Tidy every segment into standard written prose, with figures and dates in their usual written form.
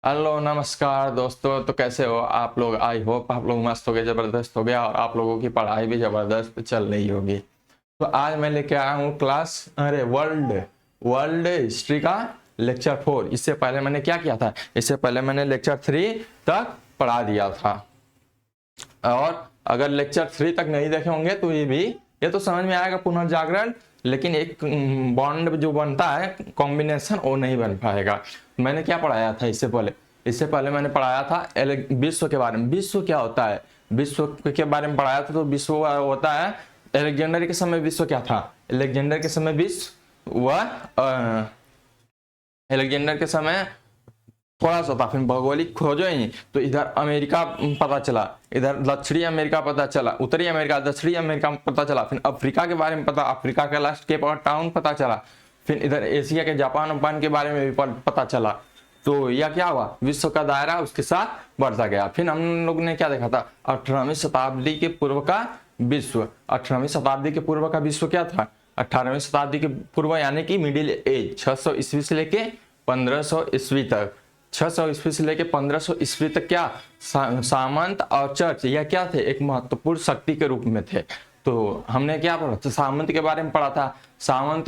Hello नमस्कार दोस्तों। तो कैसे हो आप लोग? आई होप आप लोग मस्त हो गए, ज़बरदस्त हो गया और आप लोगों की पढ़ाई भी ज़बरदस्त चल रही होगी। तो आज मैं लेके आया हूँ वर्ल्ड वर्ल्ड हिस्ट्री का लेक्चर 4। इससे पहले मैंने क्या किया था? इससे पहले मैंने लेक्चर 3 तक पढ़ा दिया था। और अगर लेक्चर 3 तक नहीं देखे होंगे तो ये तो समझ में आएगा पुनर्जागरण, लेकिन एक बॉन्ड जो बनता है कॉम्बिनेशन वो नहीं बन पाएगा। मैंने क्या पढ़ाया था इससे पहले मैंने पढ़ाया था विश्व के बारे में। विश्व क्या होता है, विश्व के बारे में पढ़ाया था। तो विश्व होता है, अलेक्जेंडर के समय विश्व क्या था? अलेक्जेंडर के समय विश्व वह अलेक्जेंडर के समय थोड़ा सा था। फिर भौगोलिक खोजो ही तो इधर अमेरिका पता चला, इधर दक्षिणी अमेरिका पता चला, उत्तरी अमेरिका, दक्षिणी अमेरिका पता चला। फिर अफ्रीका के बारे में अफ्रीका का लास्ट केप और टाउन पता चला। फिर इधर एशिया के जापान के बारे में भी पता चला। तो यह क्या हुआ, विश्व का दायरा उसके साथ बढ़ता गया। फिर हम लोग ने क्या देखा था? 18वीं शताब्दी के पूर्व का विश्व। 18वीं शताब्दी के पूर्व का विश्व क्या था? 18वीं शताब्दी के पूर्व यानी कि मिडिल एज, 600 ईस्वी से लेके 1500 ईस्वी तक। 600 ईस्वी से लेके 1500 ईस्वी तक क्या सामंत और चर्च यह क्या थे? एक महत्वपूर्ण शक्ति के रूप में थे। तो हमने क्या पढ़ा था? सामंत के बारे में पढ़ा था। सामंत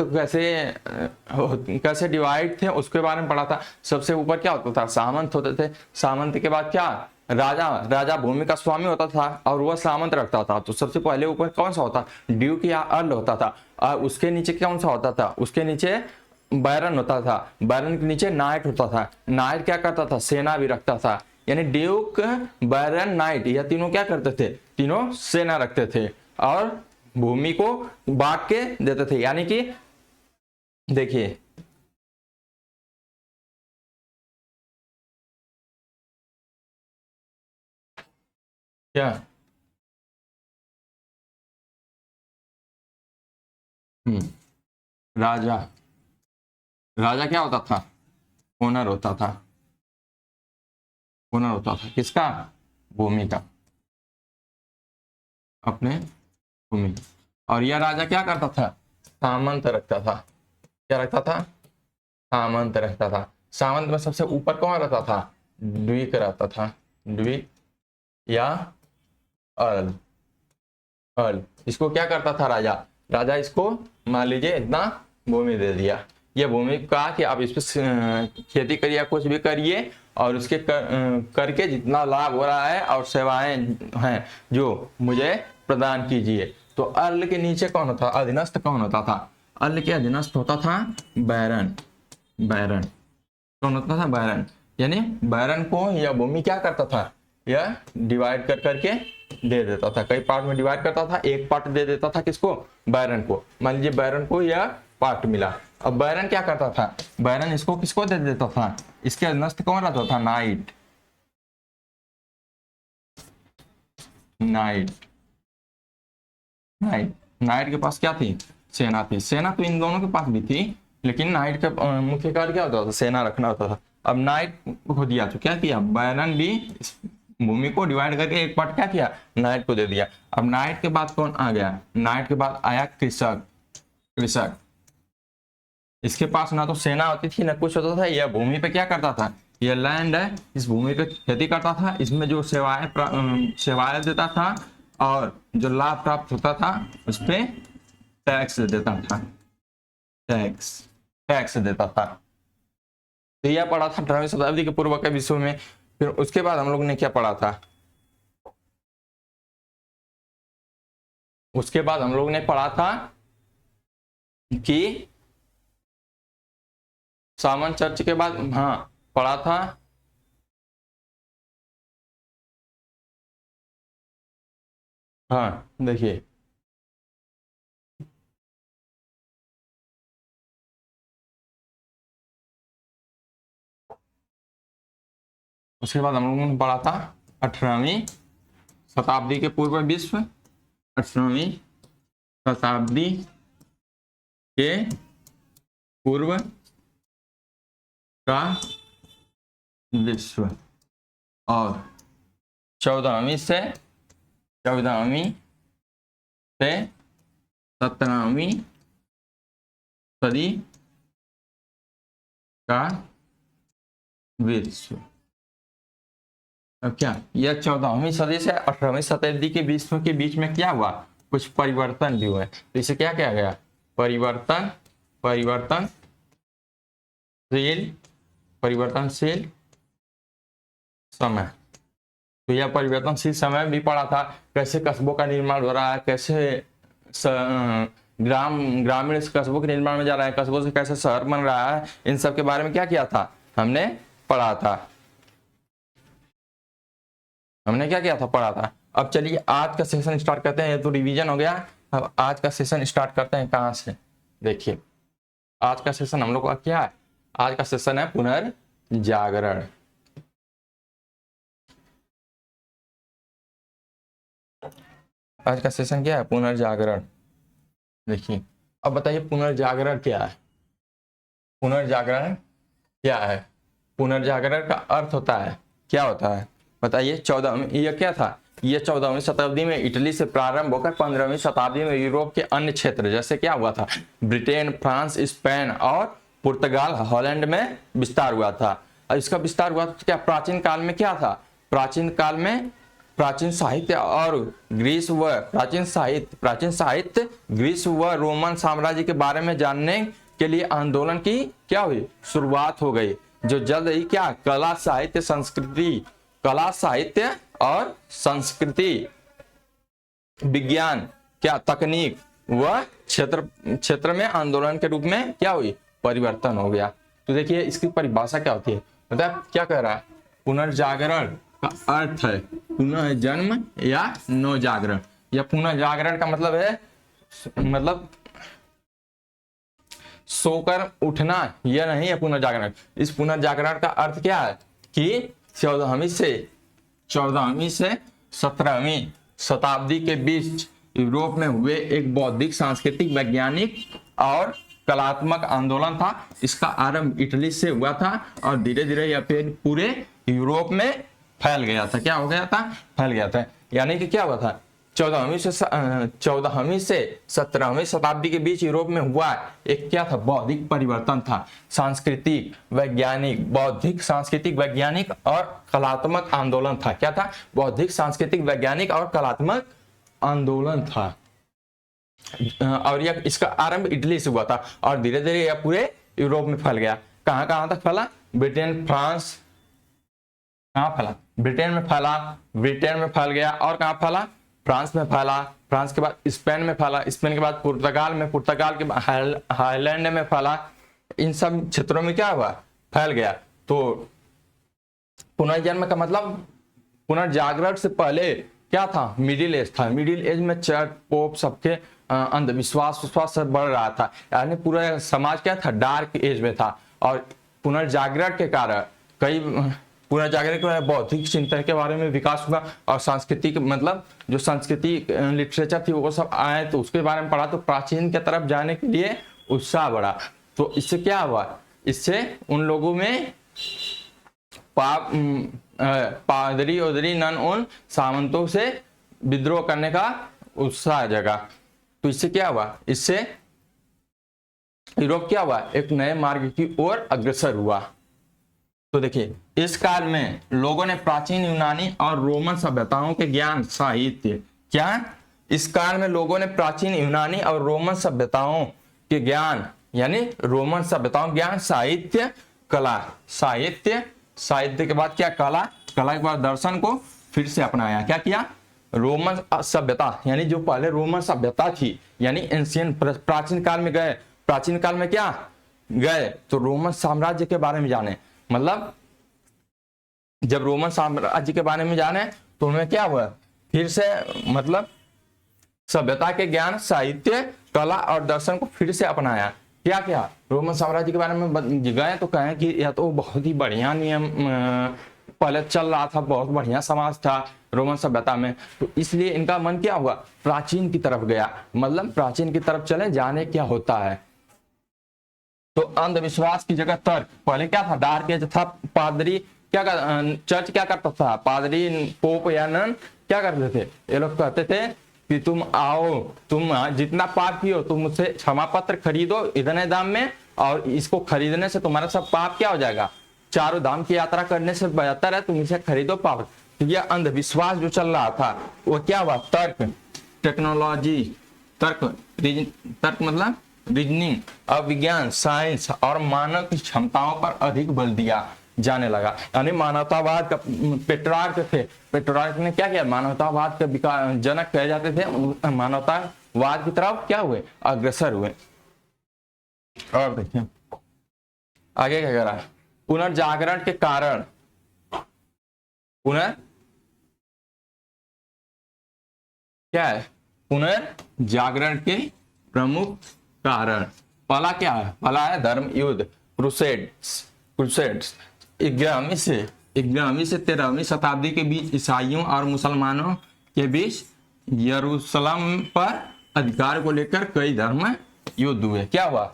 कैसे डिवाइड थे उसके बारे में पढ़ा था। सबसे ऊपर क्या होता था? सामंत होते थे। सामंत के बाद क्या? राजा भूमि का स्वामी होता था और वह सामंत रखता था। तो सबसे पहले ऊपर कौन सा होता? ड्यूक या अर्ल होता था। और उसके नीचे कौन सा होता था? उसके नीचे बैरन होता था। बैरन के नीचे नाइट होता था। नाइट क्या करता था? सेना भी रखता था। यानी ड्यूक, बैरन, नाइट यह तीनों क्या करते थे? तीनों सेना रखते थे और भूमि को बांट के देते थे। यानी कि देखिए, क्या राजा राजा क्या होता था? ओनर होता था। ओनर होता था किसका? भूमि का, अपने भूमि। और यह राजा क्या करता था? सामंत रखता था। क्या रखता था? सामंत रखता था। सामंत में सबसे ऊपर कौन रहता था? द्विक रहता था। द्विक या अर्ल। अर्ल इसको क्या करता था? राजा राजा इसको मान लीजिए इतना भूमि दे दिया। ये भूमि कहा कि आप इस पर खेती करिए, कुछ भी करिए और उसके करके जितना लाभ हो रहा है और सेवाएं हैं जो मुझे प्रदान कीजिए। तो अर्ल के नीचे कौन होता? अधीनस्थ कौन होता था? अर्ल के अधीनस्थ होता था बैरन। बैरन कौन होता था? बैरन। यानी बैरन को यह भूमि क्या करता था? यह डिवाइड कर करके दे देता था। कई पार्ट में डिवाइड करता था। एक पार्ट दे देता था किसको? बैरन को। मान लीजिए बैरन को यह पार्ट मिला। अब बैरन क्या करता था? बैरन इसको किसको दे देता था? इसके अधीनस्थ कौन रहता था? नाइट। नाइट नाइट नाइट के पास क्या थी? सेना थी। सेना तो इन दोनों के पास भी थी, लेकिन नाइट का मुख्य कार्य क्या होता था? सेना रखना होता था। अब नाइट को दिया तो क्या किया? बैरन भी इस भूमि को डिवाइड करके एक पार्ट क्या किया? नाइट को दे दिया। अब नाइट के बाद कौन आ गया? नाइट के बाद आया कृषक। कृषक इसके पास ना तो सेना होती थी ना कुछ होता था। यह भूमि पे क्या करता था? यह लैंड है, इस भूमि पे खेती करता था। इसमें जो सेवाएं देता था और जो लाभ प्राप्त होता था उस पर टैक्स देता था। टैक्स टैक्स देता था। तो यह पढ़ा था 18वीं शताब्दी के पूर्व के विश्व में। फिर उसके बाद हम लोग ने क्या पढ़ा था? उसके बाद हम लोग ने पढ़ा था कि सामन चर्च के बाद, हाँ पढ़ा था। हाँ देखिए, उसके बाद हम लोगों ने पढ़ा था 18वीं शताब्दी के पूर्व विश्व। 18वीं शताब्दी के पूर्व का विश्व। और 14वीं से 17वीं सदी का विश्व। अब क्या यह 14वीं सदी से 18वीं शताब्दी के बीच में क्या हुआ, कुछ परिवर्तन भी हुए। तो इसे क्या कहा गया, परिवर्तनशील समय। तो यह परिवर्तनशील समय भी पड़ा था, कैसे कस्बों का निर्माण हो रहा है, कैसे ग्रामीण कस्बों के निर्माण में जा रहा है, कस्बों से कैसे शहर बन रहा है, इन सब के बारे में क्या किया था, हमने पढ़ा था। पढ़ा था। अब चलिए आज का सेशन स्टार्ट करते हैं। ये तो रिवीजन हो गया, अब आज का सेशन स्टार्ट करते हैं। कहाँ से, देखिए आज का सेशन हम लोग का क्या है, आज का सेशन है पुनर्जागरण। आज का सेशन क्या है, पुनर्जागरण। देखिए अब बताइए पुनर्जागरण क्या है। पुनर्जागरण क्या है, पुनर्जागरण का अर्थ होता है, क्या होता है बताइए। 14वीं ये क्या था, ये 14वीं शताब्दी में इटली से प्रारंभ होकर 15वीं शताब्दी में यूरोप के अन्य क्षेत्र जैसे क्या हुआ था, ब्रिटेन, फ्रांस, स्पेन और पुर्तगाल, हॉलैंड में विस्तार हुआ था। और इसका विस्तार हुआ तो क्या प्राचीन काल में क्या था, प्राचीन काल में प्राचीन साहित्य और ग्रीस व प्राचीन साहित्य ग्रीस व रोमन साम्राज्य के बारे में जानने के लिए आंदोलन की क्या हुई, शुरुआत हो गई, जो जल्द ही क्या कला साहित्य और संस्कृति, विज्ञान, क्या तकनीक व क्षेत्र में आंदोलन के रूप में क्या हुई, परिवर्तन हो गया। तो देखिए इसकी परिभाषा क्या होती है, मतलब क्या कह रहा है, पुनर्जागरण का अर्थ है पुनर्जन्म या नवजागरण। या पुनर्जागरण का मतलब है, मतलब सोकर उठना, यह नहीं है पुनर्जागरण। इस पुनर्जागरण का अर्थ क्या है कि 14वीं से 17वीं शताब्दी के बीच यूरोप में हुए एक बौद्धिक, सांस्कृतिक, वैज्ञानिक और कलात्मक आंदोलन था। इसका आरंभ इटली से हुआ था और धीरे धीरे यह फिर पूरे यूरोप में फैल गया था। क्या हो गया था, फैल गया था। यानी कि क्या हुआ था, 14वीं से 17वीं शताब्दी के बीच यूरोप में हुआ एक क्या था, बौद्धिक परिवर्तन था, सांस्कृतिक, वैज्ञानिक, बौद्धिक, सांस्कृतिक, वैज्ञानिक और कलात्मक आंदोलन था। क्या था, बौद्धिक, सांस्कृतिक, वैज्ञानिक और कलात्मक आंदोलन था। और यह इसका आरंभ इटली से हुआ था और धीरे धीरे यह पूरे यूरोप में फैल गया। कहां कहां तक फैला, ब्रिटेन, फ्रांस, कहां फैला, ब्रिटेन में फैल गया। और कहां फैला, फ्रांस में फैला, फ्रांस के बाद स्पेन में फैला, स्पेन के बाद पुर्तगाल के बाद हाईलैंड में फैला। इन सब क्षेत्रों में क्या हुआ, फैल गया। तो पुनर्जन्म का मतलब, पुनर्जागरण से पहले क्या था, मिडिल एज था। मिडिल एज में चर्च, पोप, सबके अंधविश्वास सब बढ़ रहा था, यानी पूरा समाज क्या था, डार्क एज में था। और पुनर्जागरण के कारण पुनर्जागरण के बौद्धिक चिंतन के बारे में विकास हुआ और सांस्कृतिक, मतलब जो संस्कृति लिटरेचर थी वो सब आए, तो उसके बारे में पढ़ा, तो प्राचीन की तरफ जाने के लिए उत्साह बढ़ा। तो इससे क्या हुआ, इससे उन लोगों में पादरी उदरी नन उन सामंतों से विद्रोह करने का उत्साह जगा। तो इससे क्या हुआ, इससे यूरोप क्या हुआ, एक नए मार्ग की ओर अग्रसर हुआ। तो देखिए इस काल में लोगों ने प्राचीन यूनानी और रोमन सभ्यताओं के ज्ञान, साहित्य, क्या इस काल में लोगों ने प्राचीन यूनानी और रोमन सभ्यताओं के ज्ञान, यानी रोमन सभ्यताओं ज्ञान, साहित्य, कला, साहित्य के बाद क्या, कला के बाद दर्शन को फिर से अपनाया। क्या किया, रोमन सभ्यता, यानी जो पहले रोमन सभ्यता थी, यानी एंशियंट, प्राचीन काल में गए, प्राचीन काल में क्या गए, तो रोमन साम्राज्य के बारे में जाने। मतलब जब रोमन साम्राज्य के बारे में जाने तो उनमें क्या हुआ, फिर से मतलब सभ्यता के ज्ञान, साहित्य, कला और दर्शन को फिर से अपनाया। क्या क्या, रोमन साम्राज्य के बारे में गए तो कहें कि यह तो बहुत ही बढ़िया नियम पहले चल रहा था, बहुत बढ़िया समाज था रोमन सभ्यता में, तो इसलिए इनका मन क्या हुआ, प्राचीन की तरफ गया। मतलब प्राचीन की तरफ चले, जाने क्या होता है। तो अंधविश्वास की जगह तर्क, पहले क्या था, डार्क एज था। पादरी क्या कर, चर्च क्या करता था, पादरी, पोप या नन क्या करते थे, ये लोग कहते थे कि तुम आओ, तुम जितना पाप किए हो तुम मुझसे क्षमा पत्र खरीदो इतने दाम में, और इसको खरीदने से तुम्हारा सब पाप क्या हो जाएगा, चारों धाम की यात्रा करने से बेहतर है तुम इसे खरीदो, पाप तो यह अंधविश्वास जो चल रहा था वो क्या हुआ, तर्क, टेक्नोलॉजी, तर्क मतलब रीजनिंग, अविज्ञान, साइंस और मानव की क्षमताओं पर अधिक बल दिया जाने लगा। यानी मानवतावाद का पेट्रार्क थे, पेट्रार्क ने क्या किया, मानवतावाद का विकास जनक कहे जाते थे, मानवतावाद की तरफ क्या हुए, अग्रसर हुए। और देखिए आगे क्या करा, पुनर्जागरण के कारण, क्या है, पुनर्जागरण के प्रमुख कारण पहला क्या है, पहला है धर्म युद्ध, क्रूसेड्स 11वीं से 13वीं शताब्दी के बीच ईसाइयों और मुसलमानों के बीच यरूशलेम पर अधिकार को लेकर कई धर्म युद्ध हुए। क्या हुआ,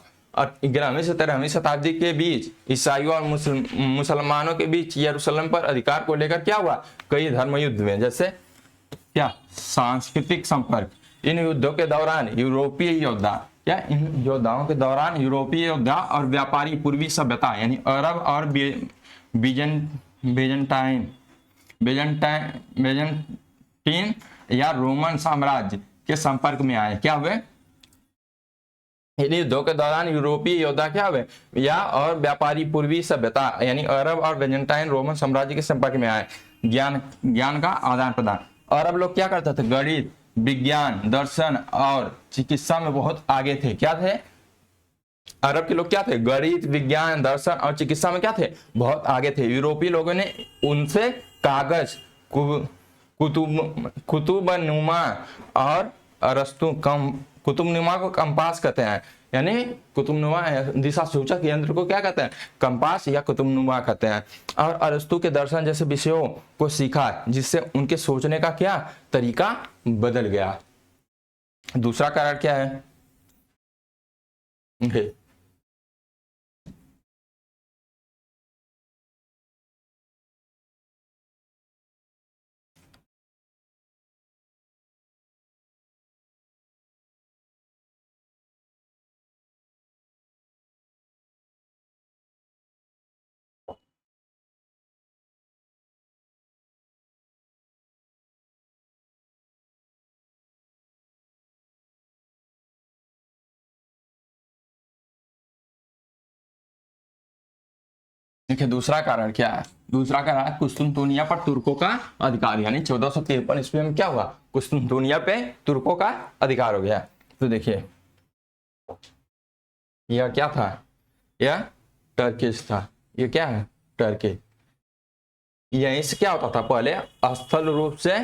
11वीं से 13वीं शताब्दी के बीच ईसाइयों और मुसलमानों के बीच यरूशलेम पर अधिकार को लेकर क्या हुआ, कई धर्म युद्ध हुए। जैसे क्या, सांस्कृतिक संपर्क, इन युद्धों के दौरान यूरोपीय योद्धा, क्या इन योद्धाओं के दौरान यूरोपीय योद्धा और व्यापारी पूर्वी सभ्यता यानी अरब और बेजंटीन या रोमन साम्राज्य के संपर्क में आए। क्या हुए, इन युद्धों के दौरान यूरोपीय योद्धा क्या हुए या और व्यापारी पूर्वी सभ्यता यानी अरब और बेजंटाइन रोमन साम्राज्य के संपर्क में आए। ज्ञान का आदान प्रदान, अरब लोग क्या करते थे, गणित, विज्ञान, दर्शन और चिकित्सा में बहुत आगे थे। क्या थे, अरब के लोग क्या थे, गणित, विज्ञान, दर्शन और चिकित्सा में क्या थे, बहुत आगे थे। यूरोपीय लोगों ने उनसे कागज, कुतुबनुमा और अरस्तु कुतुबनुमा को कंपास कहते हैं, यानी कुतुबनुमा दिशा सूचक यंत्र को क्या कहते हैं, कंपास या कुतुबनुमा कहते हैं। और अरस्तु के दर्शन जैसे विषयों को सीखा जिससे उनके सोचने का क्या तरीका बदल गया। दूसरा कारण क्या है, देखिए दूसरा कारण क्या है, दूसरा कारण कुस्तुनतुनिया पर तुर्कों का अधिकार, यानी 1453 ईस्वी में क्या हुआ, कुस्तुनतुनिया पे तुर्कों का अधिकार हो गया। तो देखिए यह क्या था, यह टर्किश था, ये क्या है, टर्की। यहीं से क्या होता था, पहले स्थल रूप से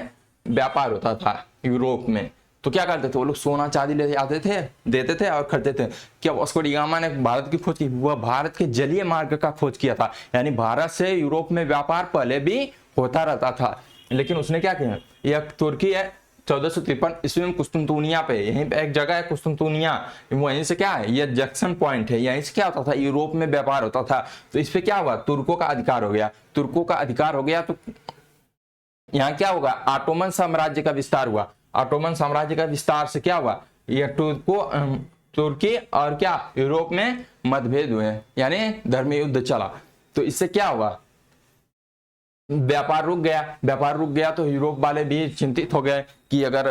व्यापार होता था यूरोप में। तो क्या करते थे वो लोग, सोना चांदी ले आते थे, देते थे और खरीदते थे। क्या वास्को डी गामा ने भारत की खोज की, वह भारत के जलीय मार्ग का खोज किया था, यानी भारत से यूरोप में व्यापार पहले भी होता रहता था, लेकिन उसने क्या किया, यह तुर्की है 1453 ईस्वी में कुस्तुनतुनिया पे, यहीं पे एक जगह है कुस्तुनतुनिया, वहीं से क्या है, यह जंक्शन पॉइंट है, यहीं से क्या होता था, यूरोप में व्यापार होता था। तो इस पे क्या हुआ, तुर्कों का अधिकार हो गया, तुर्कों का अधिकार हो गया। तो यहाँ क्या होगा, ऑटोमन साम्राज्य का विस्तार हुआ। ऑटोमन साम्राज्य का विस्तार से क्या हुआ, यह तुर्की और क्या यूरोप में मतभेद हुए, यानी धर्म युद्ध चला। तो इससे क्या हुआ, व्यापार रुक गया। व्यापार रुक गया तो यूरोप वाले भी चिंतित हो गए कि अगर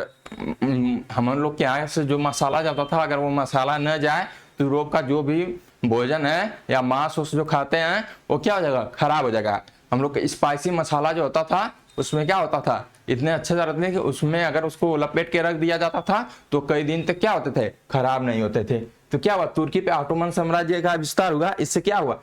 हम लोग के यहाँ से जो मसाला जाता था, अगर वो मसाला न जाए तो यूरोप का जो भी भोजन है या मांस जो खाते हैं वो क्या हो जाएगा, खराब हो जाएगा। हम लोग का स्पाइसी मसाला जो होता था उसमें क्या होता था, इतने अच्छे से रहते थे कि उसमें अगर उसको लपेट के रख दिया जाता था तो कई दिन तक क्या होते थे, खराब नहीं होते थे। तो क्या हुआ, तुर्की पे ऑटोमन साम्राज्य का विस्तार हुआ। इससे क्या हुआ,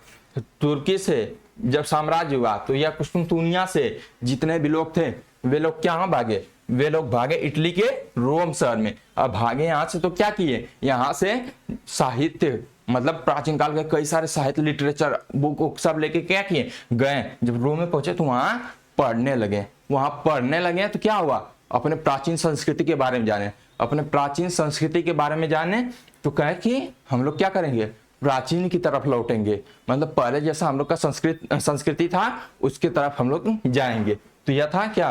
तुर्की से जब साम्राज्य हुआ तो यह कुस्तुनतुनिया से जितने भी लोग थे वे लोग क्या भागे, वे लोग भागे इटली के रोम शहर में। अब भागे यहाँ से तो क्या किए, यहाँ से साहित्य मतलब प्राचीन काल के कई सारे साहित्य लिटरेचर बुक सब लेके क्या किए गए। जब रोम में पहुंचे तो वहां पढ़ने लगे, वहां पढ़ने लगे तो क्या हुआ, अपने प्राचीन संस्कृति के बारे में जाने, अपने प्राचीन संस्कृति के बारे में जाने। तो कहे कि हम लोग क्या करेंगे, प्राचीन की तरफ लौटेंगे, मतलब पहले जैसा हम लोग का संस्कृति था उसकी तरफ हम लोग जाएंगे। तो यह था क्या,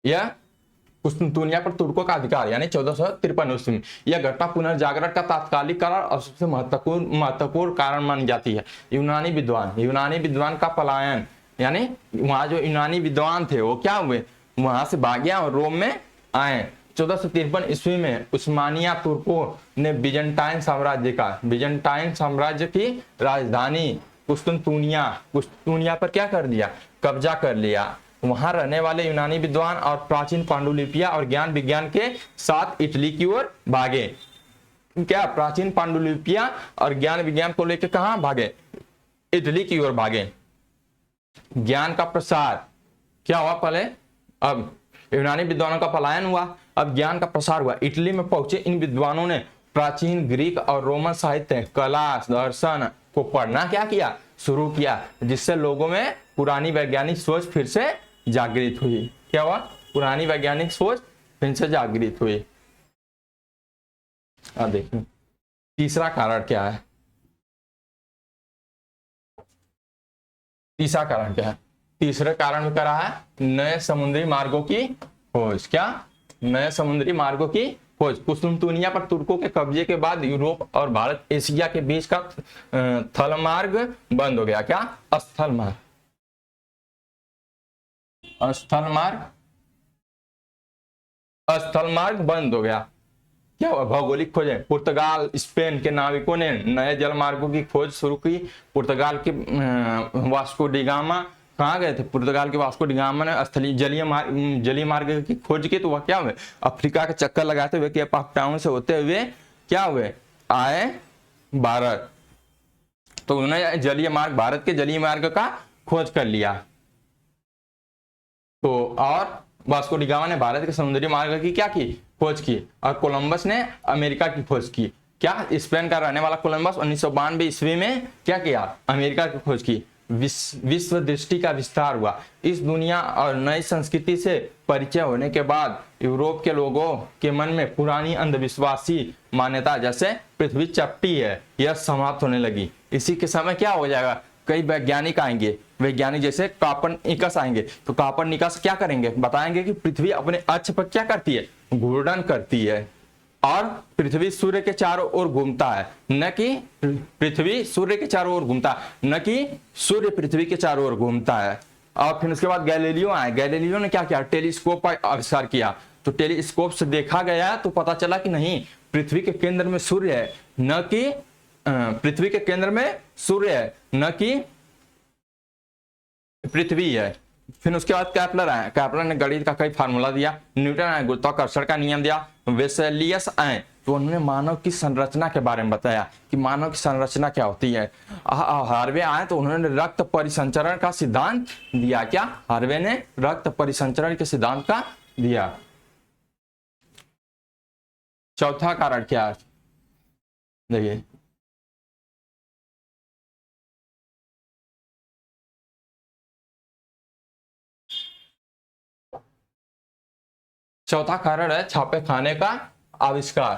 यह कुस्तुनतुनिया पर तुर्कों का अधिकार यानी 1453 ईस्वी में। यह घटना पुनर्जागरण का तात्कालिक कारण और सबसे महत्वपूर्ण कारण मानी जाती है। यूनानी विद्वान का पलायन यानी वहां जो यूनानी विद्वान थे वो क्या हुए, वहां से भागे और रोम में आए। 1453 ईस्वी में उस्मानिया तुर्कों ने बिजेंटाइन साम्राज्य की राजधानी कुस्तुनतुनिया पर क्या कर दिया, कब्जा कर लिया। वहां रहने वाले यूनानी विद्वान और प्राचीन पांडुलिपियां और ज्ञान विज्ञान के साथ इटली की ओर भागे। क्या प्राचीन पांडुलिपियां और ज्ञान विज्ञान को लेकर कहां भागे, इटली की ओर भागे। ज्ञान का प्रसार क्या हुआ, पहले अब यूनानी विद्वानों का पलायन हुआ, अब ज्ञान का प्रसार हुआ। इटली में पहुंचे इन विद्वानों ने प्राचीन ग्रीक और रोमन साहित्य, कला, दर्शन को पढ़ना क्या किया, शुरू किया, जिससे लोगों में पुरानी वैज्ञानिक सोच फिर से जागृत हुई। क्या हुआ, पुरानी वैज्ञानिक सोच फिर से जागृत हुई। अब देखिए तीसरा कारण क्या है, तीसरा कारण क्या है, तीसरे कारण में करा है नए समुद्री मार्गों की खोज। क्या, नए समुद्री मार्गों की खोज। कुस्तुनतुनिया पर तुर्कों के कब्जे के बाद यूरोप और भारत एशिया के बीच का थल मार्ग बंद हो गया। क्या, स्थल मार्ग, स्थल मार्ग बंद हो गया। क्या हुआ, भौगोलिक खोजें। पुर्तगाल स्पेन के नाविकों ने नए जल मार्गों की खोज शुरू की। पुर्तगाल के वास्को डी गामा कहाँ गए थे, पुर्तगाल के वास्को डी गामा ने स्थलीय जलीय मार्ग की खोज की, तो वह क्या हुए, अफ्रीका का चक्कर लगाते हुए केप ऑफ टाउन से होते हुए क्या हुए, आए भारत। तो उन्होंने जलीय मार्ग, भारत के जलीय मार्ग का खोज कर लिया। तो और वास्को डी गामा ने भारत के समुद्री मार्ग की क्या की, खोज की। और कोलंबस ने अमेरिका की खोज की। क्या, स्पेन का रहने वाला कोलंबस 1992 ईस्वी में क्या किया, अमेरिका की खोज की। विश्व दृष्टि का विस्तार हुआ। इस दुनिया और नई संस्कृति से परिचय होने के बाद यूरोप के लोगों के मन में पुरानी अंधविश्वासी मान्यता जैसे पृथ्वी चपटी है, यह समाप्त होने लगी। इसी के समय क्या हो जाएगा, कई वैज्ञानिक आएंगे, वैज्ञानिक जैसे कॉपरनिकस आएंगे। तो कॉपरनिकस क्या करेंगे, बताएंगे कि पृथ्वी अपने अक्ष पर क्या करती है, घूर्णन करती है और पृथ्वी सूर्य के चारों ओर घूमता है, न कि पृथ्वी सूर्य के चारों ओर घूमता, न कि सूर्य पृथ्वी के चारों ओर घूमता है। और फिर उसके बाद गैलीलियो आए। गैलीलियो ने क्या किया, टेलीस्कोप का आविष्कार किया। तो टेलीस्कोप से देखा गया तो पता चला कि नहीं, पृथ्वी के केंद्र में सूर्य है, न कि पृथ्वी के केंद्र में सूर्य है, न कि पृथ्वी है। फिर उसके बाद कैपलर आए। कैपलर ने गणित का कई फार्मूला दिया। न्यूटन आए, गुरुत्वाकर्षण का नियम दिया। वेसेलियस आए तो उन्होंने मानव की संरचना के बारे में बताया कि मानव की संरचना क्या होती है। हार्वे आए तो उन्होंने रक्त परिसंचरण का सिद्धांत दिया। क्या, हार्वे ने रक्त परिसंचरण के सिद्धांत का दिया। चौथा कारण क्या है, देखिए चौथा कारण है छापे खाने का आविष्कार।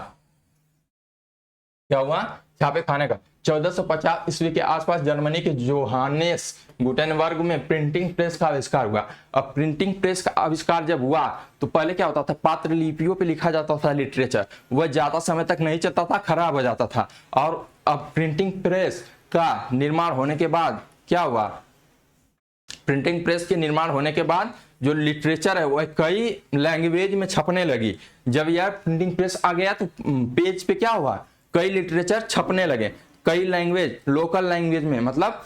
क्या हुआ, छापे खाने का। 1450 ईस्वी के आसपास जर्मनी के जोहानेस गुटेनबर्ग में प्रिंटिंग प्रेस का आविष्कार हुआ। अब प्रिंटिंग प्रेस का आविष्कार जब हुआ तो पहले क्या होता था, पात्र लिपियों पे लिखा जाता था लिटरेचर, वह ज्यादा समय तक नहीं चलता था, खराब हो जाता था। और अब प्रिंटिंग प्रेस का निर्माण होने के बाद क्या हुआ, प्रिंटिंग प्रेस के निर्माण होने के बाद जो लिटरेचर है वह कई लैंग्वेज में छपने लगी। जब यह प्रिंटिंग प्रेस आ गया तो पेज पे क्या हुआ, कई लिटरेचर छपने लगे, कई लैंग्वेज, लोकल लैंग्वेज में। मतलब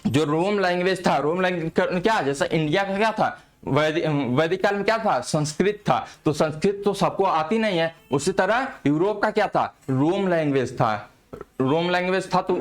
जो रोम लैंग्वेज था, रोम लैंग्वेज क्या, जैसा इंडिया का क्या था, वैदिक काल में क्या था, संस्कृत था। तो संस्कृत तो सबको आती नहीं है, उसी तरह यूरोप का क्या था, रोम लैंग्वेज था। रोम लैंग्वेज था तो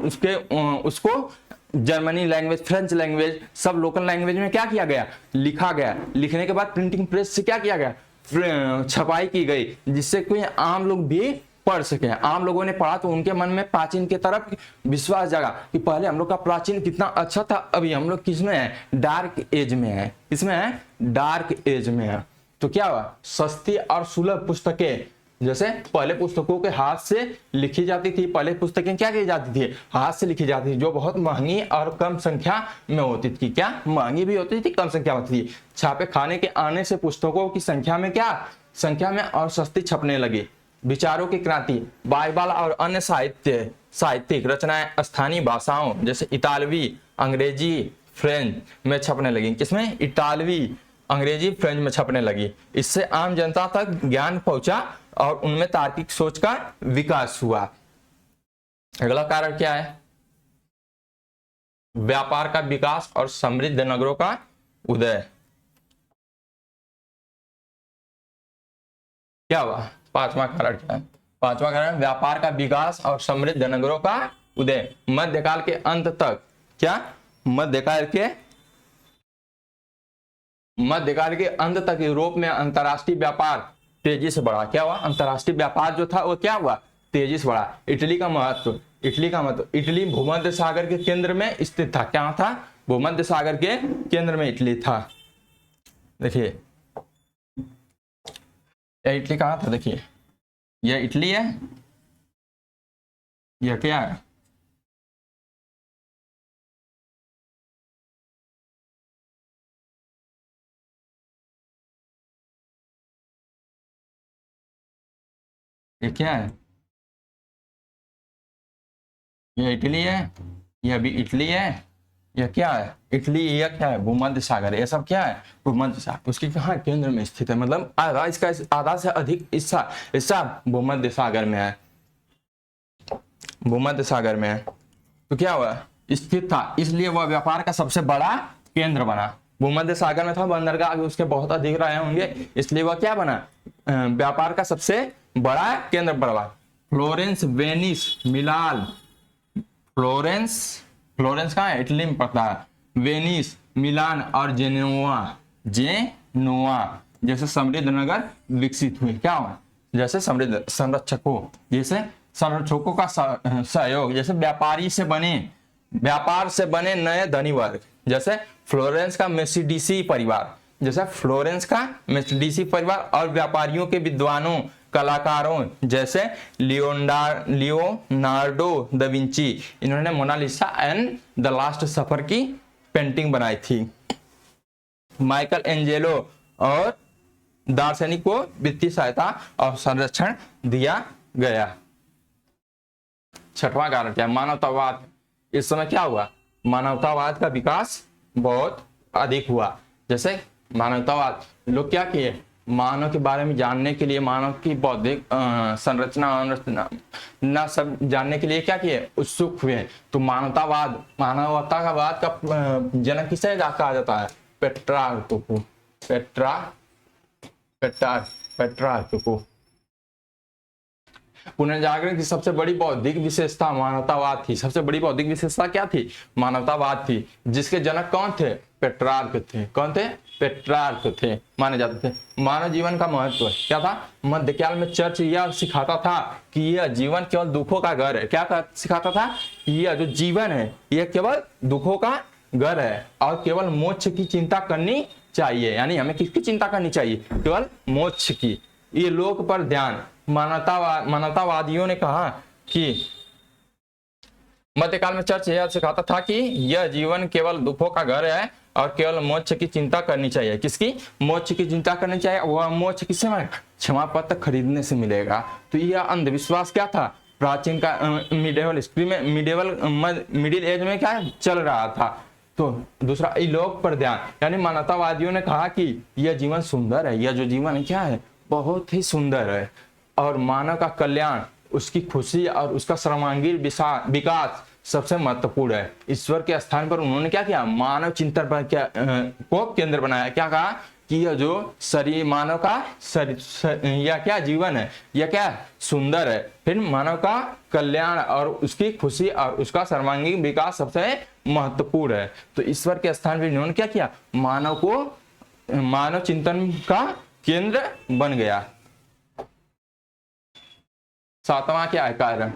उसको जर्मनी लैंग्वेज, फ्रेंच लैंग्वेज, सब लोकल लैंग्वेज में क्या किया गया, लिखा गया। लिखने के बाद प्रिंटिंग प्रेस से क्या किया गया, छपाई की गई, जिससे कोई आम लोग भी पढ़ सके। आम लोगों ने पढ़ा तो उनके मन में प्राचीन की तरफ विश्वास जगा कि पहले हम लोग का प्राचीन कितना अच्छा था, अभी हम लोग किसमें है, डार्क एज में है। किसमें है, डार्क एज में है। तो क्या हुआ, सस्ती और सुलभ पुस्तकें, जैसे पहले पुस्तकों के हाथ से लिखी जाती थी, पहले पुस्तकें क्या की जाती थी, हाथ से लिखी जाती थी, जो बहुत महंगी और कम संख्या में होती थी। क्या, महंगी भी होती थी, कम संख्या होती थी। छापे खाने के आने से पुस्तकों की संख्या में क्या, संख्या में और सस्ती छपने लगी। विचारों की क्रांति, बाइबल और अन्य साहित्यिक रचनाएं स्थानीय भाषाओं जैसे इतालवी, अंग्रेजी, फ्रेंच में छपने लगी। किसमें? इटालवी अंग्रेजी फ्रेंच में छपने लगी। इससे आम जनता तक ज्ञान पहुंचा और उनमें तार्किक सोच का विकास हुआ। अगला कारण क्या है? व्यापार का विकास और समृद्ध नगरों का उदय। क्या हुआ? पांचवा कारण क्या है? पांचवा कारण व्यापार का विकास और समृद्ध नगरों का उदय। मध्यकाल के अंत तक क्या? मध्यकाल के अंत तक यूरोप में अंतरराष्ट्रीय व्यापार तेजी से बढ़ा। क्या हुआ? अंतरराष्ट्रीय व्यापार जो था वो क्या हुआ? तेजी से बढ़ा। इटली का महत्व, इटली भूमध्य सागर के केंद्र में स्थित था। क्या था? भूमध्य सागर के केंद्र में इटली था। देखिए यह इटली कहाँ था? देखिए यह इटली है, यह क्या है? ये क्या है? यह इटली है, यह भी इटली है। यह क्या है? इटली। यह क्या है? भूमध्य सागर। ये सब क्या है? भूमध्य सागर। उसकी कहाँ? केंद्र में स्थित है। मतलब आधा, इसका आधा से अधिक हिस्सा भूमध्य सागर में है। भूमध्य सागर में है तो क्या हुआ? स्थित था, इसलिए वह व्यापार का सबसे बड़ा केंद्र बना। भूमध्य सागर में था, बंदरगाह उसके बहुत अधिक रहे होंगे, इसलिए वह क्या बना? व्यापार का सबसे बड़ा केंद्र बना। फ्लोरेंस, वेनिस, मिलान, फ्लोरेंस कहाँ है? इटली में पड़ता है। वेनिस, मिलान और जेनोआ जैसे समृद्ध नगर विकसित हुए। क्या हुआ? जैसे समृद्ध संरक्षकों का सहयोग, जैसे व्यापार से बने नए धनी वर्ग, जैसे फ्लोरेंस का मेडिसी परिवार और व्यापारियों के विद्वानों कलाकारों जैसे लियोनार्डो दा विंची, इन्होंने मोनालिसा एंड द लास्ट सफर की पेंटिंग बनाई थी। माइकल एंजेलो और दार्शनिक को वित्तीय सहायता और संरक्षण दिया गया। छठवां कारण क्या? मानवतावाद। इस समय क्या हुआ? मानवतावाद का विकास बहुत अधिक हुआ। जैसे मानवतावाद, लोग क्या किए? मानव के बारे में जानने के लिए, मानव की बौद्धिक संरचना सब जानने के लिए क्या किए? उत्सुक हुए। तो मानवतावाद का जनक किसे कहा जाता है? पेट्रार्क। पुनर्जागरण की सबसे बड़ी बौद्धिक विशेषता मानवतावाद थी। सबसे बड़ी बौद्धिक विशेषता क्या थी? मानवतावाद थी, जिसके जनक कौन थे? पेट्रार्क थे। कौन थे? पेट्रार्क थे, माने जाते थे। मानव जीवन का महत्व क्या था? मध्यकाल में चर्च यह सिखाता था कि यह जीवन केवल दुखों का घर है। क्या सिखाता था? यह जो जीवन है यह केवल दुखों का घर है और केवल मोक्ष की चिंता करनी चाहिए। यानी हमें किसकी चिंता करनी चाहिए? केवल मोक्ष की। ये लोक पर ध्यान। मानवतावादियों ने कहा कि मध्यकाल में चर्च यह सिखाता था कि यह जीवन केवल दुखों का घर है और केवल मोक्ष की चिंता करनी चाहिए। किसकी? मोक्ष की चिंता करनी चाहिए। वह मोक्ष किससे मिलेगा? क्षमा पत्र खरीदने से मिलेगा। तो यह अंधविश्वास क्या था? प्राचीन का मिडिल एज में क्या चल रहा था। तो दूसरा, लोक पर ध्यान, यानी मानवतावादियों ने कहा कि यह जीवन सुंदर है, यह जो जीवन है क्या है? बहुत ही सुंदर है और मानव का कल्याण, उसकी खुशी और उसका सर्वांगीण विकास सबसे महत्वपूर्ण है। ईश्वर के स्थान पर उन्होंने क्या किया? मानव चिंतन पर को केंद्र बनाया। क्या कहा? कि यह जो शरीर मानव का यह क्या जीवन है, यह क्या सुंदर है। फिर मानव का कल्याण और उसकी खुशी और उसका सर्वांगीण विकास सबसे महत्वपूर्ण है। तो ईश्वर के स्थान पर इन्होंने क्या किया? मानव चिंतन का केंद्र बन गया। सातवां क्या है कारण?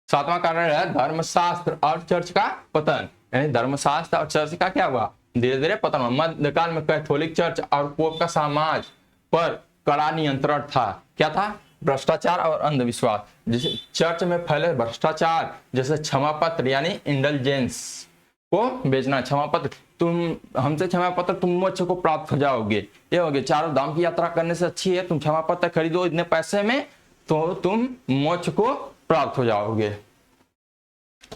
सातवां कारण है धर्मशास्त्र और चर्च का पतन। यानी धर्मशास्त्र और चर्च का क्या हुआ? धीरे धीरे पतन हुआ। मध्यकाल में कैथोलिक चर्च और पोप का समाज पर कड़ा नियंत्रण था। क्या था? भ्रष्टाचार और अंधविश्वास। जैसे चर्च में फैले भ्रष्टाचार, जैसे क्षमा पत्र यानी इंडल्जेंस को बेचना। क्षमा पत्र, तुम हमसे क्षमा पत्र, तुम मोक्ष को प्राप्त हो जाओगे। ये हो गया, चारों धाम की यात्रा करने से अच्छी है तुम क्षमा पत्र खरीदो इतने पैसे में, तो तुम मोक्ष को प्राप्त हो जाओगे।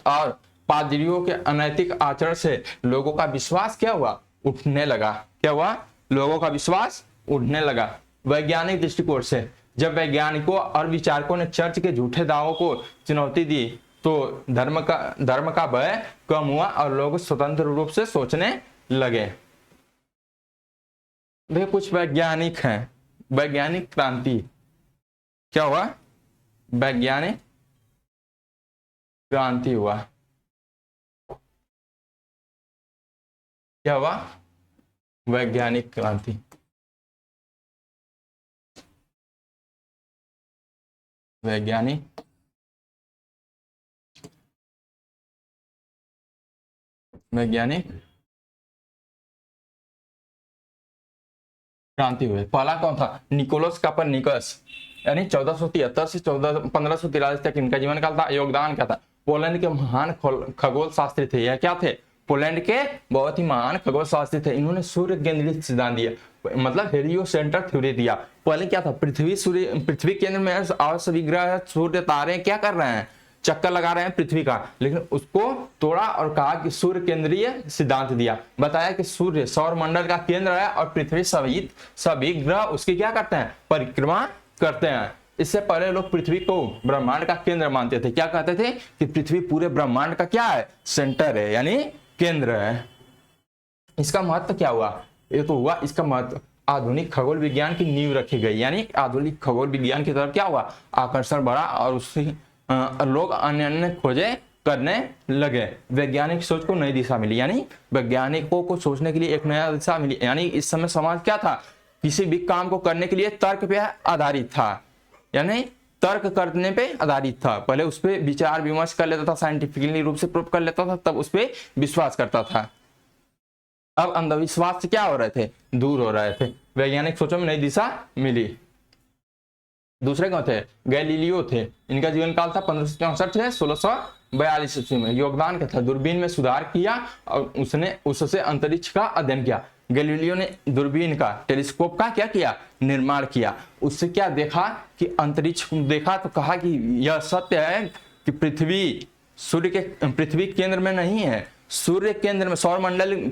और पादरियों के अनैतिक आचरण से लोगों का विश्वास क्या हुआ, उठने लगा। क्या हुआ, लोगों का विश्वास उठने लगा। वैज्ञानिक दृष्टिकोण से जब वैज्ञानिकों और विचारकों ने चर्च के झूठे दावों को चुनौती दी तो धर्म का भय कम हुआ और लोग स्वतंत्र रूप से सोचने लगे। देखिए कुछ वैज्ञानिक हैं, वैज्ञानिक क्रांति। क्या हुआ, वैज्ञानिक क्रांति हुआ। क्या हुआ, वैज्ञानिक क्रांति। वैज्ञानिक क्रांति हुई। पहला कौन था, निकोलस कोपरनिकस, यानी 1473 से 1543 तक इनका जीवन काल था। योगदान क्या था, पोलैंड के महान खगोल शास्त्री थे। यह क्या थे, पोलैंड के बहुत ही महान खगोल शास्त्री थे। इन्होंने सूर्य केंद्रित सिद्धांत दिया, मतलब हेलियोसेंटर थ्योरी दिया। पहले क्या था, पृथ्वी केंद्र में और सभी ग्रह सूर्य तारे क्या कर रहे हैं, चक्कर लगा रहे हैं पृथ्वी का, लेकिन उसको तोड़ा और कहा कि सूर्य केंद्रीय सिद्धांत दिया। बताया कि सूर्य सौर मंडल का केंद्र है और पृथ्वी सहित सभी ग्रह उसकी क्या करते हैं, परिक्रमा करते हैं। इससे पहले लोग पृथ्वी को ब्रह्मांड का केंद्र मानते थे। क्या कहते थे कि पृथ्वी पूरे ब्रह्मांड का क्या है, सेंटर है, यानी केंद्र है। इसका महत्व क्या हुआ, ये तो हुआ इसका महत्व, आधुनिक खगोल विज्ञान की नींव रखी गई, यानी आधुनिक खगोल विज्ञान की तरफ क्या हुआ, आकर्षण बढ़ा और उससे लोग अन्य अन्य खोजें करने लगे। वैज्ञानिक सोच को नई दिशा मिली, यानी वैज्ञानिकों को सोचने के लिए एक नया दिशा मिली। यानी इस समय समाज क्या था, किसी भी काम को करने के लिए तर्क पे आधारित था, यानी तर्क करने पे आधारित था। पहले उस पर विचार विमर्श कर लेता था, साइंटिफिकली रूप से प्रूव कर लेता था, तब उस पर विश्वास करता था। अब अंधविश्वास से क्या हो रहे थे, दूर हो रहे थे। वैज्ञानिक सोचों में नई दिशा मिली। दूसरे कौन थे, गैलीलियो थे। इनका जीवन काल था 1564 से 1642 ईस्वी में। योगदान क्या था, दूरबीन में सुधार किया और उसने उससे अंतरिक्ष का अध्ययन किया। गैलीलियो ने दूरबीन का, टेलीस्कोप का क्या किया, निर्माण किया। उससे क्या देखा कि अंतरिक्ष देखा तो कहा कि यह सत्य है कि पृथ्वी पृथ्वी केंद्र में नहीं है, सूर्य केंद्र में, सौर मंडल में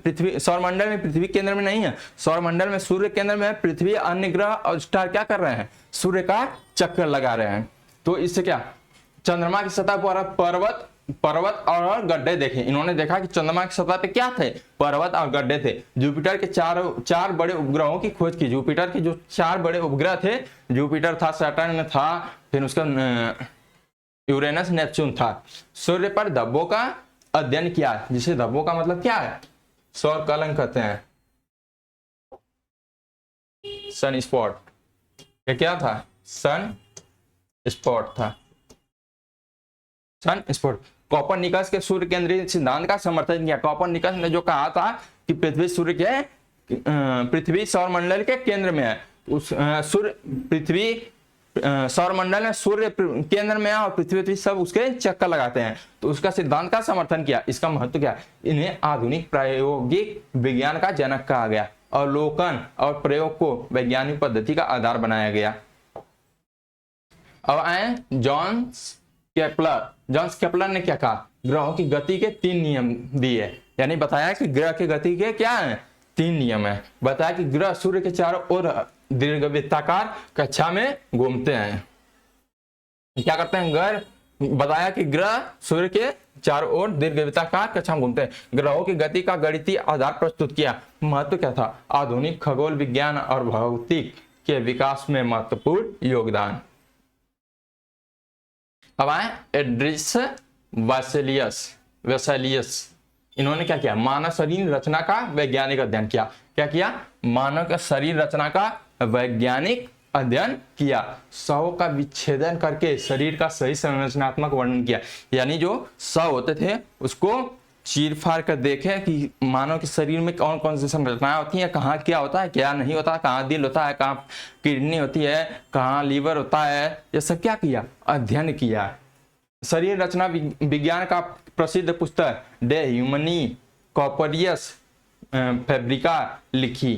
पृथ्वी केंद्र में नहीं है, सौर मंडल में सूर्य केंद्र में है। पृथ्वी अन्य ग्रह और स्टार क्या कर रहे हैं, सूर्य का चक्कर लगा रहे हैं। तो इससे क्या, चंद्रमा की सतह पर पर्वत और गड्ढे देखे। इन्होंने देखा कि चंद्रमा की सतह पे क्या थे, पर्वत और गड्ढे थे। जुपिटर के चार बड़े उपग्रहों की खोज की। जुपिटर के जो 4 बड़े उपग्रह थे, जुपिटर था, सैटर्न था, फिर उसका यूरेनस, नेपच्यून था। सूर्य पर धब्बों का अध्ययन किया, जिसे धब्बों का मतलब क्या है, सौर कलंक कहते हैं, सन स्पॉट। क्या था, सन स्पॉट था, सन स्पॉट। कोपरनिकस के सूर्य केंद्रीय सिद्धांत का समर्थन किया। कोपरनिकस ने जो कहा था कि पृथ्वी सौर मंडल के केंद्र में है, उस पृथ्वी सौर मंडल में सूर्य केंद्र में है और पृथ्वी सब उसके चक्कर लगाते हैं, तो उसका सिद्धांत का समर्थन किया। इसका महत्व क्या है, इन्हें आधुनिक प्रायोगिक विज्ञान का जनक कहा गया। अवलोकन और प्रयोग को वैज्ञानिक पद्धति का आधार बनाया गया। अब आए जॉन्स केपलर ने क्या कहा, ग्रहों की गति के 3 नियम दिए, यानी बताया कि ग्रह की गति के क्या है, 3 नियम है। बताया कि ग्रह सूर्य के चारों ओर दीर्घवृत्ताकार कक्षा में घूमते हैं। क्या करते हैं बताया कि ग्रह सूर्य के चारों ओर दीर्घवृत्ताकार कक्षा में घूमते हैं। ग्रहों की गति का गणितीय आधार प्रस्तुत किया। महत्व क्या था, आधुनिक खगोल विज्ञान और भौतिक के विकास में महत्वपूर्ण योगदान। अब आए एड्रिस वेसेलियस। इन्होंने क्या किया, मानव शरीर रचना का वैज्ञानिक अध्ययन किया। क्या किया, मानव का शरीर रचना का वैज्ञानिक अध्ययन किया। शव का विच्छेदन करके शरीर का सही संरचनात्मक वर्णन किया, यानी जो शव होते थे उसको चीर फाड़ कर देखे कि मानव के शरीर में कौन कौन सी संरचनाएं होती हैं, कहाँ क्या होता है, क्या नहीं होता, कहाँ दिल होता है, कहाँ किडनी होती है, कहाँ लीवर होता है, ये सब क्या किया, अध्ययन किया। शरीर रचना विज्ञान का प्रसिद्ध पुस्तक डे ह्यूमनी कॉर्पोरियस फैब्रिका लिखी।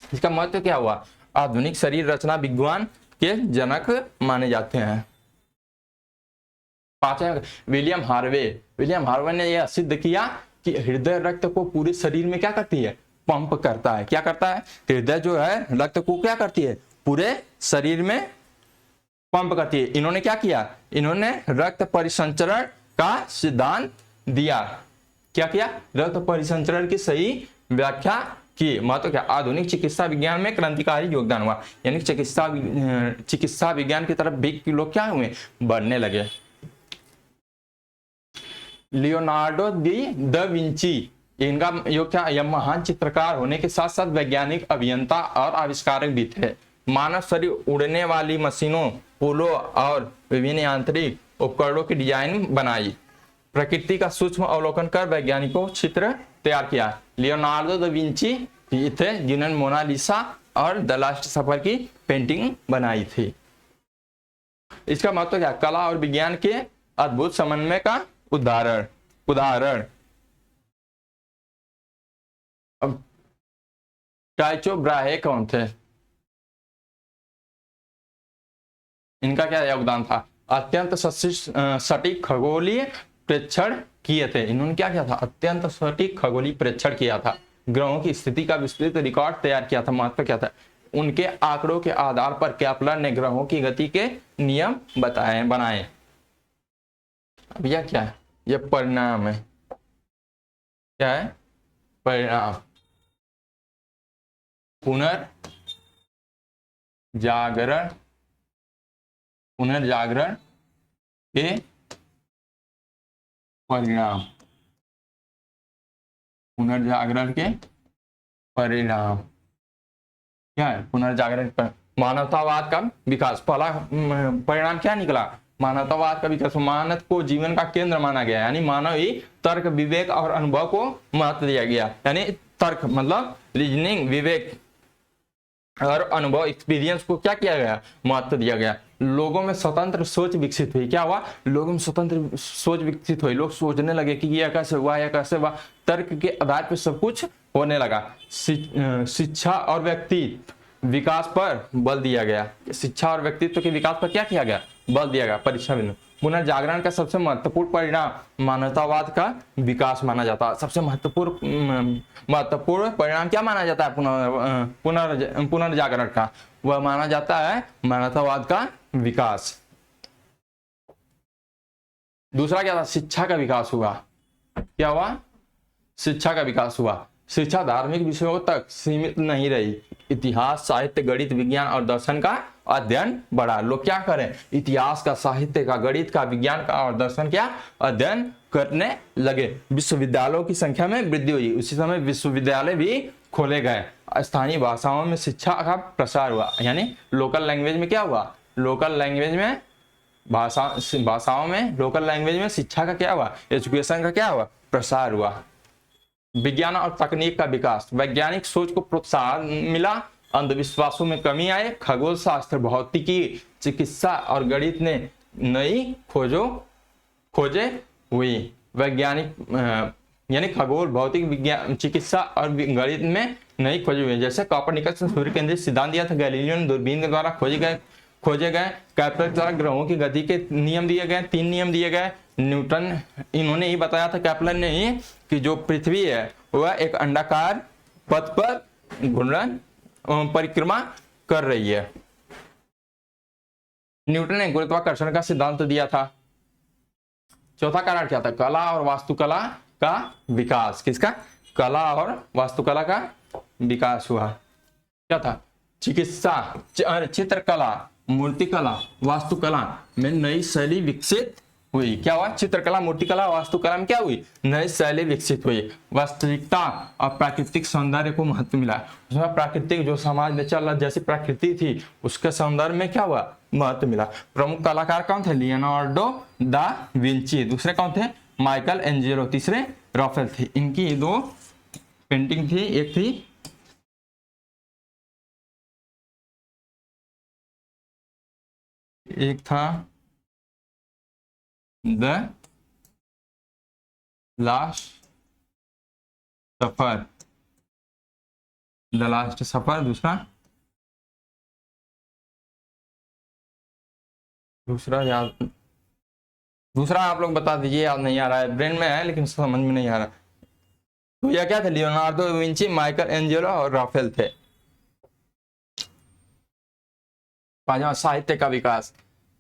इसका महत्व क्या हुआ, आधुनिक शरीर रचना विज्ञान के जनक माने जाते हैं। पाचन, विलियम हार्वे, विलियम हार्वे ने यह सिद्ध किया कि हृदय रक्त को पूरे शरीर में क्या करती है, पंप करता है। क्या करता है, हृदय जो है रक्त को क्या करती है, पूरे शरीर में पंप करती है। इन्होंने क्या किया, इन्होंने रक्त परिसंचरण का सिद्धांत दिया। क्या किया, रक्त परिसंचरण की सही व्याख्या की। महत्व क्या, आधुनिक चिकित्सा विज्ञान में क्रांतिकारी योगदान हुआ, यानी चिकित्सा विज्ञान की तरफ भी लोग क्या हुए, बढ़ने लगे। लियोनार्डो द विंची, इनका यो क्या, यह महान चित्रकार होने के साथ साथ वैज्ञानिक, अभियंता और आविष्कारक भी थे। मानव शरीर, उड़ने वाली मशीनों, पुलों और विभिन्न यांत्रिक उपकरणों की डिजाइन बनाई। प्रकृति का सूक्ष्म अवलोकन कर वैज्ञानिकों चित्र तैयार किया। लियोनार्डो द विंची थे जिन्होंने मोनालिसा और द लास्ट सफर की पेंटिंग बनाई थी। इसका महत्व क्या, कला और विज्ञान के अद्भुत समन्वय का उदाहरण। अब टाइचो ब्राहे कौन थे, इनका क्या योगदान था, अत्यंत सटीक खगोलीय प्रेक्षण किए थे। इन्होंने क्या किया था, अत्यंत सटीक खगोलीय प्रेक्षण किया था। ग्रहों की स्थिति का विस्तृत रिकॉर्ड तैयार किया था। महत्व क्या था, उनके आंकड़ों के आधार पर केपलर ने ग्रहों की गति के नियम बनाए। अब यह क्या है, यह परिणाम है। क्या है, परिणाम, पुनर्जागरण के परिणाम, पुनर्जागरण के परिणाम। क्या है, पुनर्जागरण पर मानवतावाद का विकास। पहला परिणाम क्या निकला, मानवतावाद का विकास। मानव को जीवन का केंद्र माना गया, यानी मानव ही तर्क, विवेक और अनुभव को महत्व दिया गया। यानी तर्क मतलब रीजनिंग, विवेक और अनुभव, एक्सपीरियंस को क्या किया गया, महत्व दिया गया। लोगों में स्वतंत्र सोच विकसित हुई। क्या हुआ, लोगों में स्वतंत्र सोच विकसित हुई। लोग सोचने लगे कि यह कैसे हुआ, यह कैसे हुआ। तर्क के आधार पर सब कुछ होने लगा। शिक्षा और व्यक्तित्व विकास पर बल दिया गया। शिक्षा और व्यक्तित्व के विकास पर क्या किया गया, बल दिया गया। परीक्षा बिंदु, पुनर्जागरण का सबसे महत्वपूर्ण परिणाम मानवतावाद का विकास माना जाता है। सबसे महत्वपूर्ण परिणाम क्या माना जाता है, पुनर्जागरण का, वह माना जाता है मानवतावाद का विकास। दूसरा क्या था, शिक्षा का विकास हुआ। क्या हुआ, शिक्षा का विकास हुआ। शिक्षा धार्मिक विषयों तक सीमित नहीं रही। इतिहास, साहित्य, गणित, विज्ञान और दर्शन का अध्ययन बढ़ा। लोग क्या करें, इतिहास का, साहित्य का, गणित का, विज्ञान का और दर्शन का अध्ययन करने लगे। विश्वविद्यालयों की संख्या में वृद्धि हुई। उसी समय विश्वविद्यालय भी खोले गए। स्थानीय भाषाओं में शिक्षा का प्रसार हुआ, यानी लोकल लैंग्वेज में क्या हुआ, लोकल लैंग्वेज में भाषाओं में, लोकल लैंग्वेज में शिक्षा का क्या हुआ, एजुकेशन का क्या हुआ, प्रसार हुआ। विज्ञान और तकनीक का विकास, वैज्ञानिक सोच को प्रोत्साहन मिला। अंधविश्वासों में कमी आए। खगोल शास्त्र, भौतिकी, चिकित्सा और गणित ने नई खोजे हुई। वैज्ञानिक यानी खगोल, भौतिक विज्ञान, चिकित्सा और गणित में नई खोज हुई। जैसे कॉपरनिकस ने सूर्य केंद्रित सिद्धांत दिया था, गैलीलियो ने दूरबीन के द्वारा खोजे गए। केपलर द्वारा ग्रहों की गति के नियम दिए गए, 3 नियम दिए गए। न्यूटन, इन्होंने ही बताया था, केपलर ने ही, कि जो पृथ्वी है वह एक अंडाकार पथ पर घूर्णन परिक्रमा कर रही है। न्यूटन ने गुरुत्वाकर्षण का सिद्धांत दिया था। चौथा कारण क्या था, कला और वास्तुकला का विकास। किसका, कला और वास्तुकला का विकास हुआ। क्या था, चिकित्सा, चित्रकला, मूर्तिकला, वास्तुकला में नई शैली विकसित हुई। क्या हुआ, चित्रकला, मूर्तिकला, वास्तुकला में क्या हुई, नई शैली विकसित हुई। वास्तविकता और प्राकृतिक सौंदर्य को महत्व मिला। उसमें प्राकृतिक जो समाज में चल रहा, जैसी प्रकृति थी उसके सौंदर्य में क्या हुआ, महत्व मिला। प्रमुख कलाकार कौन थे, लियोनार्डो दा विंची। दूसरे कौन थे, माइकल एंजेलो। तीसरे राफेल थे। इनकी 2 पेंटिंग थी। एक था द लास्ट सफर, दूसरा याद दूसरा आप लोग बता दीजिए, याद नहीं आ रहा है, ब्रेन में है लेकिन समझ में नहीं आ रहा। तो यह क्या थे, लियोनार्डो विंची, माइकल एंजेलो और राफेल थे। पांचवा, साहित्य का विकास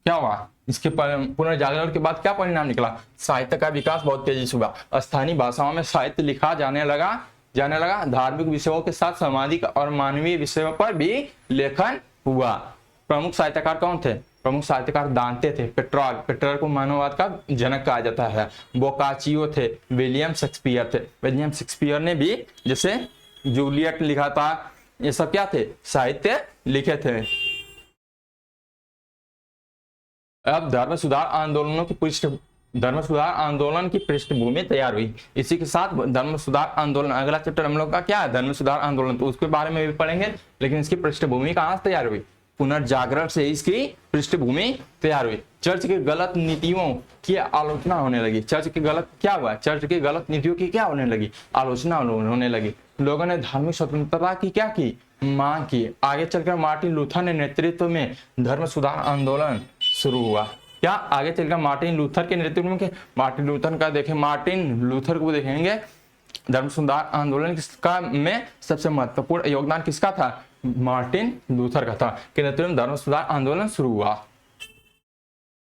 क्या हुआ, इसके पुनर्जागरण के बाद क्या परिणाम निकला, साहित्य का विकास बहुत तेजी से हुआ, स्थानीय भाषाओं में साहित्य लिखा जाने लगा, धार्मिक विषयों के साथ सामाजिक और मानवीय विषयों पर भी लेखन हुआ। प्रमुख साहित्यकार कौन थे, प्रमुख साहित्यकार दांते थे, पेट्रार्क को मानववाद का जनक कहा जाता है, बोकाचियो थे, विलियम शेक्सपियर थे, विलियम शेक्सपियर ने भी जैसे जूलियट लिखा था, ये सब क्या थे, साहित्य लिखे थे। अब धर्म सुधार आंदोलन की पृष्ठभूमि तैयार हुई। इसी के साथ धर्म सुधार आंदोलन, अगला चैप्टर हम लोग का क्या है, धर्म सुधार आंदोलन, तो उसके बारे में भी पढ़ेंगे, लेकिन इसकी पृष्ठभूमि कहां से तैयार हुई, पुनर्जागरण से इसकी पृष्ठभूमि तैयार हुई। चर्च की गलत नीतियों की आलोचना होने लगी, चर्च की गलत क्या हुआ, चर्च की गलत नीतियों की क्या होने लगी, आलोचना होने लगी। लोगों ने धार्मिक स्वतंत्रता की क्या की, मांग की। आगे चलकर मार्टिन लूथर ने नेतृत्व में धर्म सुधार आंदोलन शुरू हुआ। क्या आगे चलकर मार्टिन लूथर के नेतृत्व में, मार्टिन लूथर का देखें, मार्टिन लूथर को देखेंगे, धर्म सुधार आंदोलन किसका में सबसे महत्वपूर्ण योगदान किसका था, मार्टिन लूथर का था, कि नेतृत्व में धर्म सुधार आंदोलन शुरू हुआ।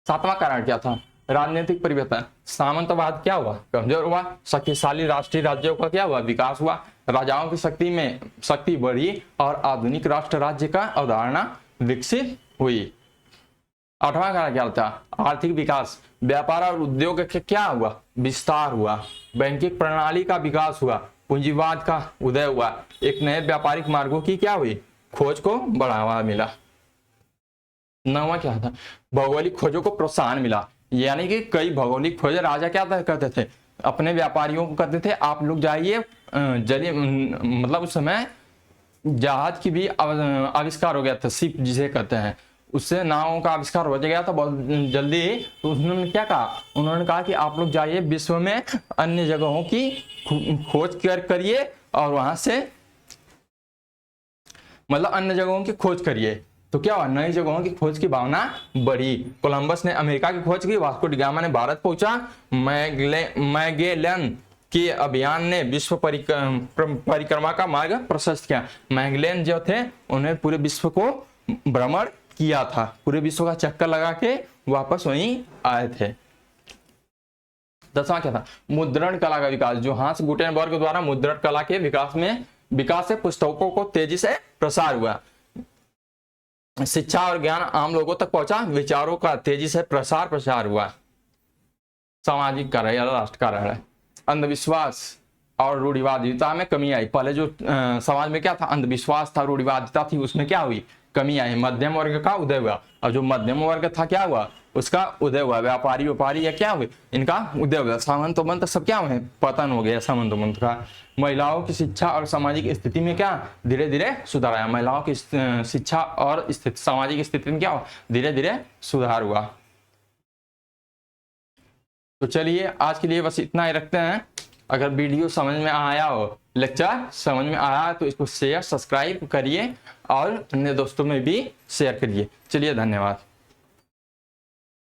सातवां कारण क्या था, राजनीतिक परिवर्तन, सामंतवाद क्या हुआ, कमजोर हुआ, शक्तिशाली राष्ट्रीय राज्यों का क्या हुआ, विकास हुआ, राजाओं की शक्ति बढ़ी और आधुनिक राष्ट्र राज्य का अवधारणा विकसित हुई। आठवां कारण क्या था, आर्थिक विकास, व्यापार और उद्योग का क्या हुआ, विस्तार हुआ, बैंकिंग प्रणाली का विकास हुआ, पूंजीवाद का उदय हुआ, एक नए व्यापारिक मार्गों की क्या हुई, खोज को बढ़ावा मिला। नौवां क्या था, भौगोलिक खोजों को प्रोत्साहन मिला, यानी कि कई भौगोलिक खोज राजा क्या करते थे, अपने व्यापारियों को करते थे, आप लोग जाइए जलीय, मतलब उस समय जहाज की भी आविष्कार हो गया था, शिप जिसे कहते हैं, उससे नावों का आविष्कार हो गया था बहुत जल्दी। तो उन्होंने क्या कहा, उन्होंने कहा कि आप लोग जाइए विश्व में अन्य जगहों की खोज करिए और वहां से मतलब अन्य जगहों की खोज करिए। तो क्या हुआ, नई जगहों की खोज की भावना बढ़ी। कोलंबस ने अमेरिका की खोज की, वास्को डी गामा ने भारत पहुंचा, मैगेलन के अभियान ने विश्व परिक्रमा का मार्ग प्रशस्त किया। मैगेलन जो थे उन्हें पूरे विश्व को भ्रमण किया था, पूरे विश्व का चक्कर लगा के वापस वहीं आए थे। 10वां क्या था, मुद्रण कला का विकास, जो हांस गुटेनबर्ग द्वारा मुद्रण कला के विकास से पुस्तकों को तेजी से प्रसार हुआ, शिक्षा और ज्ञान आम लोगों तक पहुंचा, विचारों का तेजी से प्रसार हुआ। सामाजिक कार्य या राष्ट्र कार्य, अंधविश्वास और रूढ़िवादिता में कमी आई। पहले जो समाज में क्या था, अंधविश्वास था, रूढ़िवादिता थी, उसमें क्या हुई, कमी आई। मध्यम वर्ग का उदय हुआ, और जो मध्यम वर्ग था क्या हुआ, उसका उदय हुआ। व्यापारी या क्या हुए, इनका उदय हुआ। सामंत सब क्या हुए, पतन हो गया सामंत का। महिलाओं की शिक्षा और सामाजिक स्थिति में क्या धीरे धीरे सुधार आया, महिलाओं की शिक्षा और सामाजिक स्थिति में क्या धीरे धीरे सुधार हुआ। तो चलिए आज के लिए बस इतना ही रखते हैं। अगर वीडियो समझ में आया हो, लेक्चर समझ में आया तो इसको शेयर सब्सक्राइब करिए और अन्य दोस्तों में भी शेयर करिए। चलिए धन्यवाद।